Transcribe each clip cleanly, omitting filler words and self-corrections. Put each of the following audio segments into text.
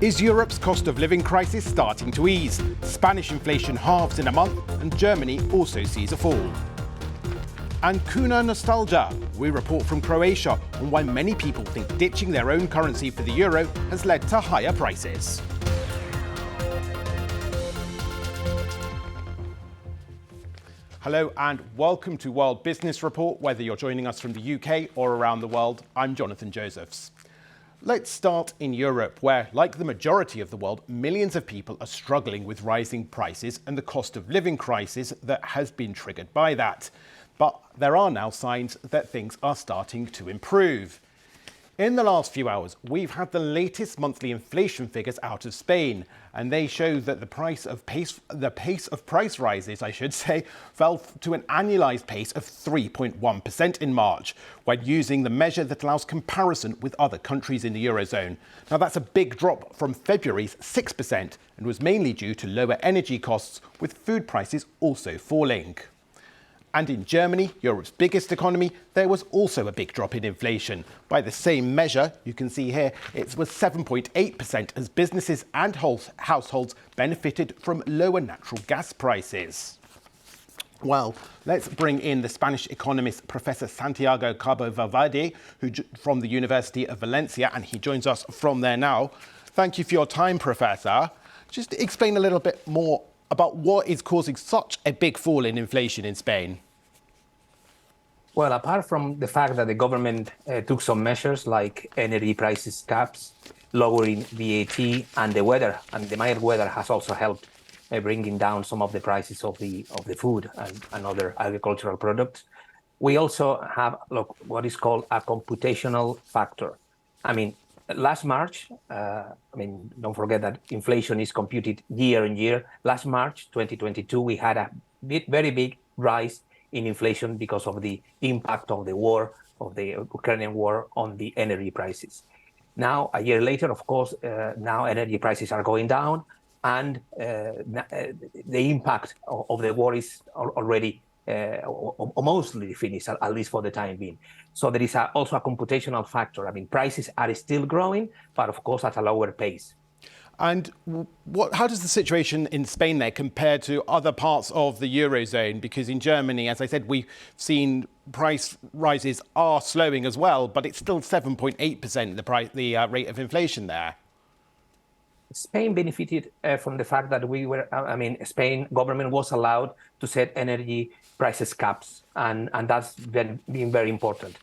Is Europe's cost of living crisis starting to ease? Spanish inflation halves in a month, and Germany also sees a fall. And kuna nostalgia. We report from Croatia on why many people think ditching their own currency for the euro has led to higher prices. Hello and welcome to World Business Report, whether you're joining us from the UK or around the world. I'm Jonathan Josephs. Let's start in Europe, where, like the majority of the world, millions of people are struggling with rising prices and the cost of living crisis that has been triggered by that. But there are now signs that things are starting to improve. In the last few hours, we've had the latest monthly inflation figures out of Spain, and they show that the pace of price rises, fell to an annualized pace of 3.1% in March, when using the measure that allows comparison with other countries in the Eurozone. Now, that's a big drop from February's 6% and was mainly due to lower energy costs, with food prices also falling. And in Germany, Europe's biggest economy, there was also a big drop in inflation. By the same measure, you can see here, it was 7.8% as businesses and households benefited from lower natural gas prices. Well, let's bring in the Spanish economist, Professor Santiago Cabo Valverde, from the University of Valencia, and he joins us from there now. Thank you for your time, Professor. Just explain a little bit more about what is causing such a big fall in inflation in Spain. Well, apart from the fact that the government took some measures like energy prices caps, lowering VAT, and the weather, and the mild weather has also helped bringing down some of the prices of the food and other agricultural products. We also have what is called a computational factor. I mean, last March, don't forget that inflation is computed year on year. Last March, 2022, we had a very big rise in inflation because of the impact of the war, of the Ukrainian war on the energy prices. Now, a year later, of course, now energy prices are going down, and the impact of the war is already mostly finished, at least for the time being. So there is also a computational factor. I mean, prices are still growing, but of course at a lower pace. And how does the situation in Spain there compare to other parts of the Eurozone? Because in Germany, as I said, we've seen price rises are slowing as well, but it's still 7.8% the rate of inflation there. Spain benefited from the fact that Spain government was allowed to set energy prices caps, and that's been very important.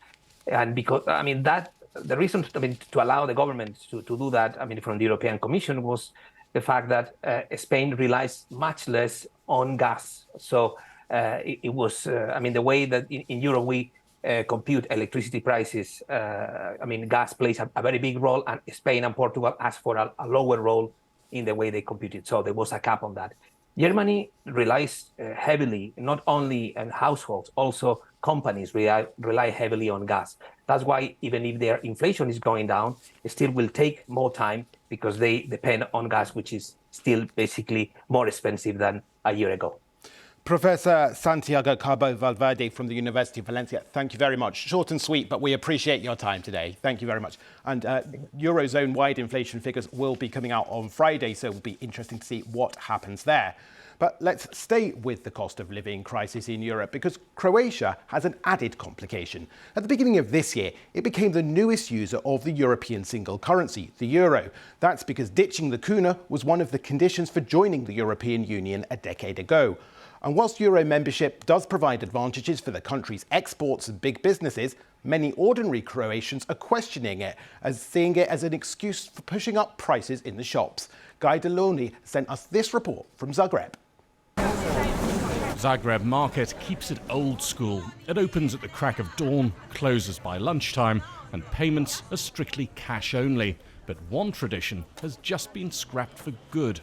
And because, the reason to allow the government to do that, from the European Commission, was the fact that Spain relies much less on gas. So it was, the way that in Europe we compute electricity prices, gas plays a very big role, and Spain and Portugal asked for a lower role in the way they compute it. So there was a cap on that. Germany relies heavily, not only on households, also companies rely heavily on gas. That's why even if their inflation is going down, it still will take more time because they depend on gas, which is still basically more expensive than a year ago. Professor Santiago Cabo Valverde from the University of Valencia, thank you very much. Short and sweet, but we appreciate your time today. Thank you very much. And Eurozone-wide inflation figures will be coming out on Friday, so it will be interesting to see what happens there. But let's stay with the cost of living crisis in Europe, because Croatia has an added complication. At the beginning of this year, it became the newest user of the European single currency, the euro. That's because ditching the kuna was one of the conditions for joining the European Union a decade ago. And whilst euro membership does provide advantages for the country's exports and big businesses, many ordinary Croatians are questioning it, seeing it as an excuse for pushing up prices in the shops. Guy Deloni sent us this report from Zagreb. Zagreb market keeps it old school. It opens at the crack of dawn, closes by lunchtime, and payments are strictly cash only. But one tradition has just been scrapped for good.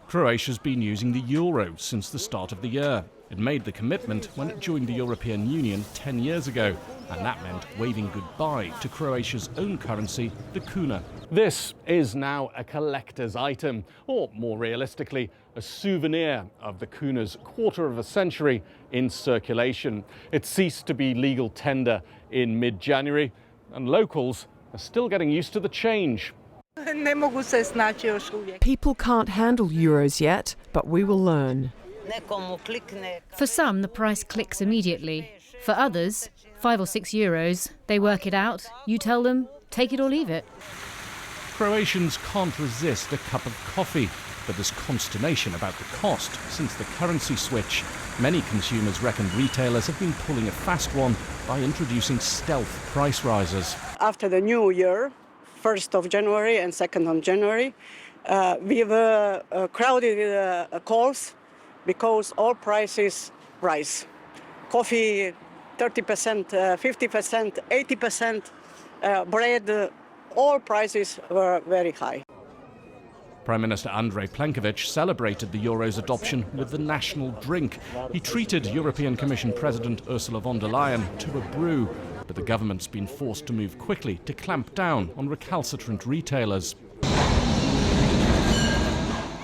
Croatia's been using the euro since the start of the year. It made the commitment when it joined the European Union 10 years ago, and that meant waving goodbye to Croatia's own currency, the kuna. This is now a collector's item, or more realistically, a souvenir of the kuna's quarter of a century in circulation. It ceased to be legal tender in mid-January, and locals are still getting used to the change. People can't handle euros yet, but we will learn. For some, the price clicks immediately. For others, €5 or €6, they work it out. You tell them, take it or leave it. Croatians can't resist a cup of coffee, but there's consternation about the cost since the currency switch. Many consumers reckon retailers have been pulling a fast one by introducing stealth price rises. After the new year, 1st of January and 2nd of January, we were crowded with calls because all prices rise. Coffee 30%, 50%, 80%, bread, all prices were very high. Prime Minister Andrej Plenković celebrated the euro's adoption with the national drink. He treated European Commission President Ursula von der Leyen to a brew, but the government's been forced to move quickly to clamp down on recalcitrant retailers.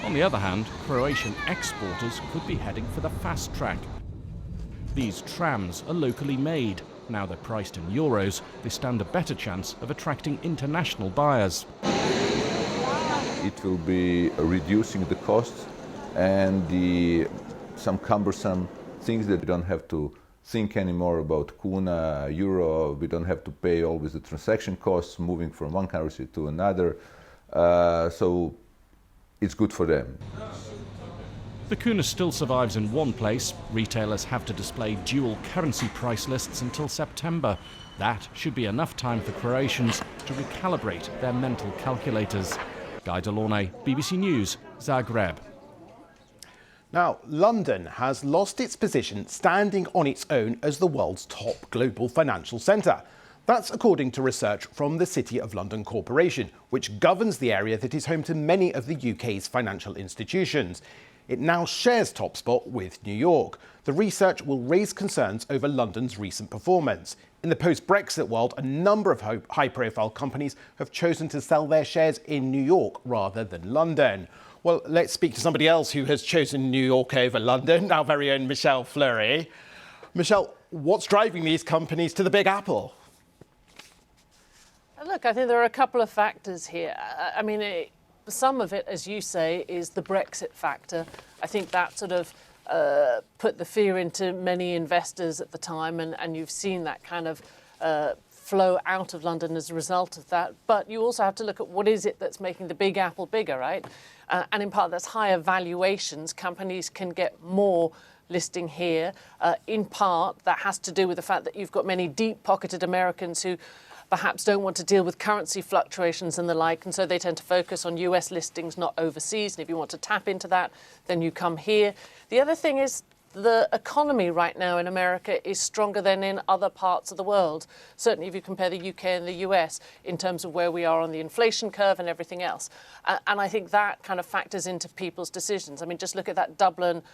On the other hand, Croatian exporters could be heading for the fast track. These trams are locally made. Now they're priced in euros, they stand a better chance of attracting international buyers. It will be reducing the costs and some cumbersome things that we don't have to think anymore about kuna, euro. We don't have to pay always the transaction costs moving from one currency to another. So it's good for them. The kuna still survives in one place. Retailers have to display dual currency price lists until September. That should be enough time for Croatians to recalibrate their mental calculators. Guy Delaunay, BBC News, Zagreb. Now, London has lost its position standing on its own as the world's top global financial centre. That's according to research from the City of London Corporation, which governs the area that is home to many of the UK's financial institutions. It now shares top spot with New York. The research will raise concerns over London's recent performance. In the post-Brexit world, a number of high-profile companies have chosen to sell their shares in New York rather than London. Well, let's speak to somebody else who has chosen New York over London, our very own Michelle Fleury. Michelle, what's driving these companies to the Big Apple? Look, I think there are a couple of factors here. I mean, some of it, as you say, is the Brexit factor. I think that sort of put the fear into many investors at the time, and you've seen that kind of flow out of London as a result of that. But you also have to look at what is it that's making the Big Apple bigger, right? And in part, that's higher valuations. Companies can get more listing here. In part, that has to do with the fact that you've got many deep-pocketed Americans who perhaps don't want to deal with currency fluctuations and the like, and so they tend to focus on US listings, not overseas. And if you want to tap into that, then you come here. The other thing is the economy right now in America is stronger than in other parts of the world. Certainly if you compare the UK and the US in terms of where we are on the inflation curve and everything else. And I think that kind of factors into people's decisions. I mean, just look at that Dublin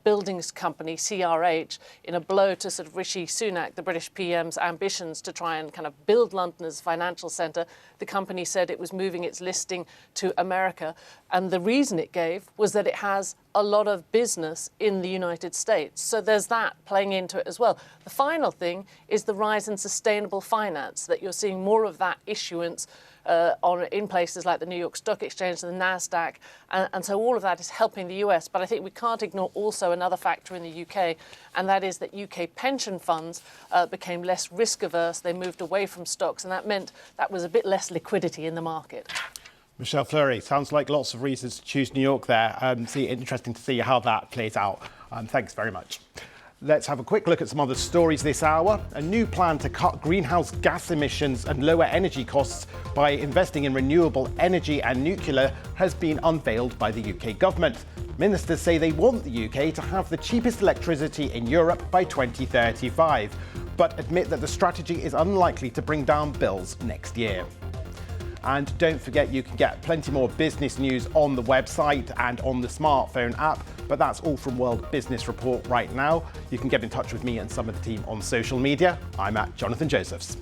buildings company, CRH, in a blow to sort of Rishi Sunak, the British PM's ambitions to try and kind of build London as a financial centre. The company said it was moving its listing to America. And the reason it gave was that it has a lot of business in the United States. So there's that playing into it as well. The final thing is the rise in sustainable finance, that you're seeing more of that issuance in places like the New York Stock Exchange and the NASDAQ. And so all of that is helping the US. But I think we can't ignore also another factor in the UK, and that is that UK pension funds became less risk averse. They moved away from stocks, and that meant that was a bit less liquidity in the market. Michelle Fleury, sounds like lots of reasons to choose New York there. Interesting to see how that plays out. Thanks very much. Let's have a quick look at some other stories this hour. A new plan to cut greenhouse gas emissions and lower energy costs by investing in renewable energy and nuclear has been unveiled by the UK government. Ministers say they want the UK to have the cheapest electricity in Europe by 2035, but admit that the strategy is unlikely to bring down bills next year. And don't forget, you can get plenty more business news on the website and on the smartphone app. But that's all from World Business Report right now. You can get in touch with me and some of the team on social media. I'm at Jonathan Josephs.